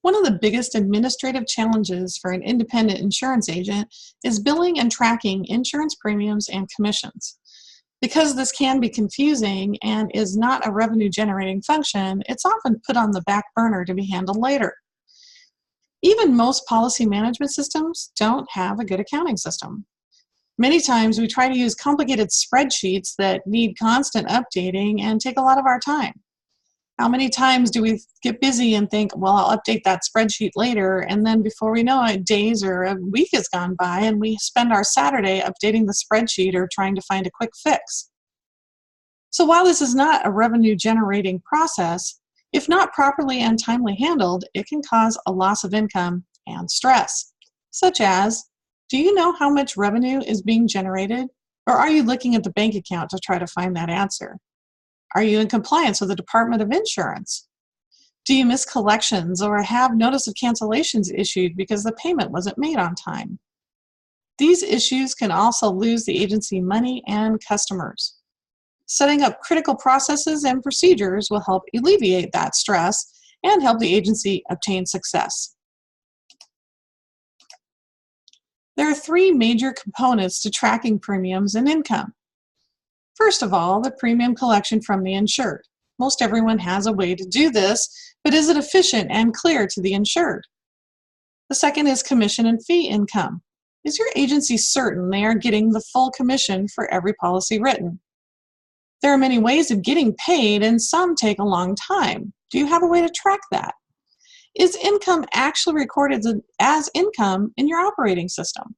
One of the biggest administrative challenges for an independent insurance agent is billing and tracking insurance premiums and commissions. Because this can be confusing and is not a revenue-generating function, it's often put on the back burner to be handled later. Even most policy management systems don't have a good accounting system. Many times we try to use complicated spreadsheets that need constant updating and take a lot of our time. How many times do we get busy and think, well, I'll update that spreadsheet later, and then before we know it, days or a week has gone by and we spend our Saturday updating the spreadsheet or trying to find a quick fix. So while this is not a revenue-generating process, if not properly and timely handled, it can cause a loss of income and stress, such as, do you know how much revenue is being generated, or are you looking at the bank account to try to find that answer? Are you in compliance with the Department of Insurance? Do you miss collections or have notice of cancellations issued because the payment wasn't made on time? These issues can also lose the agency money and customers. Setting up critical processes and procedures will help alleviate that stress and help the agency obtain success. There are three major components to tracking premiums and income. First of all, the premium collection from the insured. Most everyone has a way to do this, but is it efficient and clear to the insured? The second is commission and fee income. Is your agency certain they are getting the full commission for every policy written? There are many ways of getting paid, and some take a long time. Do you have a way to track that? Is income actually recorded as income in your operating system?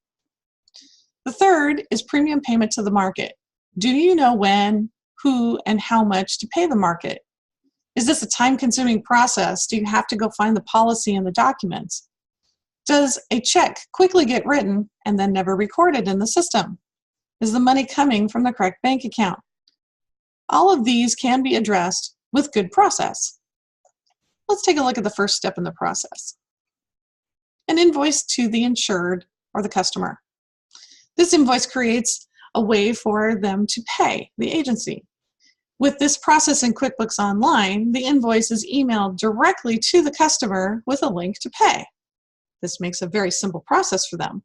The third is premium payment to the market. Do you know when, who, and how much to pay the market? Is this a time-consuming process? Do you have to go find the policy and the documents? Does a check quickly get written and then never recorded in the system? Is the money coming from the correct bank account? All of these can be addressed with good process. Let's take a look at the first step in the process. An invoice to the insured or the customer. This invoice creates a way for them to pay the agency. With this process in QuickBooks Online, the invoice is emailed directly to the customer with a link to pay. This makes a very simple process for them.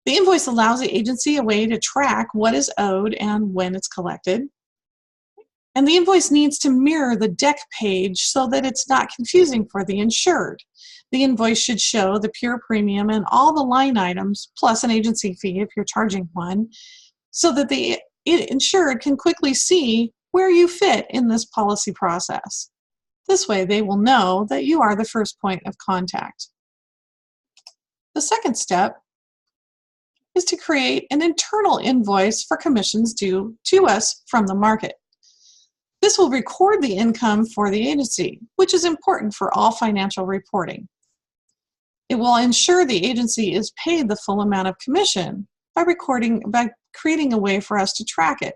The invoice allows the agency a way to track what is owed and when it's collected. And the invoice needs to mirror the deck page so that it's not confusing for the insured. The invoice should show the pure premium and all the line items, plus an agency fee if you're charging one, so that the insured can quickly see where you fit in this policy process. This way they will know that you are the first point of contact. The second step is to create an internal invoice for commissions due to us from the market. This will record the income for the agency, which is important for all financial reporting. It will ensure the agency is paid the full amount of commission by creating a way for us to track it.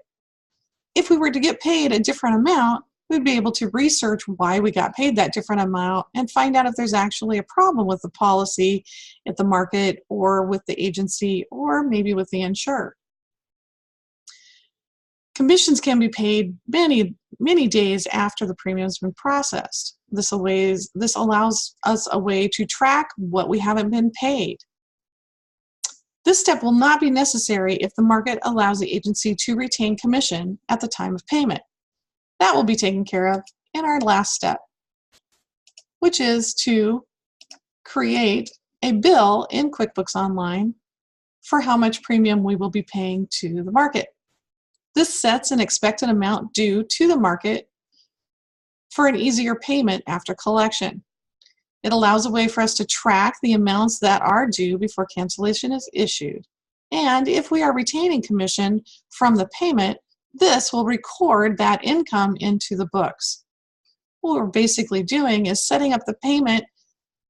If we were to get paid a different amount, we'd be able to research why we got paid that different amount and find out if there's actually a problem with the policy at the market or with the agency or maybe with the insurer. Commissions can be paid many days after the premium has been processed. This allows us a way to track what we haven't been paid. This step will not be necessary if the market allows the agency to retain commission at the time of payment. That will be taken care of in our last step, which is to create a bill in QuickBooks Online for how much premium we will be paying to the market. This sets an expected amount due to the market for an easier payment after collection. It allows a way for us to track the amounts that are due before cancellation is issued. And if we are retaining commission from the payment, this will record that income into the books. What we're basically doing is setting up the payment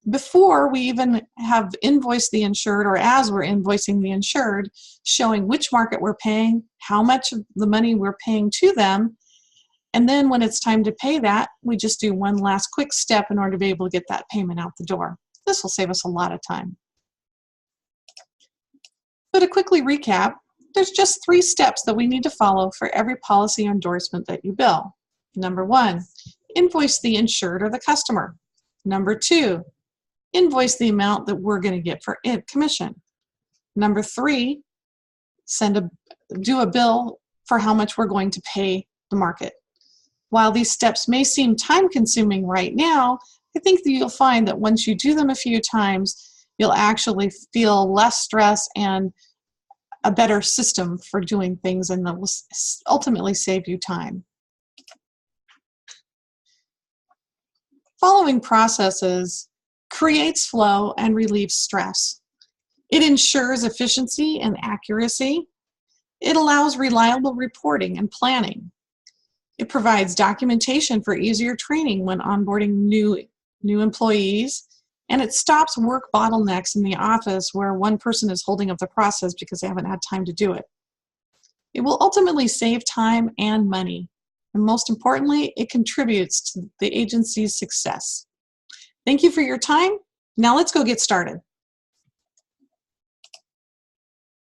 before we even have invoiced the insured, or as we're invoicing the insured, showing which market we're paying, how much of the money we're paying to them, and then when it's time to pay that, we just do one last quick step in order to be able to get that payment out the door. This will save us a lot of time. So to quickly recap, there's just 3 steps that we need to follow for every policy endorsement that you bill. Number 1, invoice the insured or the customer. Number 2, invoice the amount that we're going to get for commission. Number 3, do a bill for how much we're going to pay the market. While these steps may seem time-consuming right now, I think that you'll find that once you do them a few times, you'll actually feel less stress and a better system for doing things, and that will ultimately save you time. Following processes creates flow and relieves stress. It ensures efficiency and accuracy. It allows reliable reporting and planning. It provides documentation for easier training when onboarding new employees, and it stops work bottlenecks in the office where one person is holding up the process because they haven't had time to do it. It will ultimately save time and money, and most importantly, it contributes to the agency's success. Thank you for your time. Now let's go get started.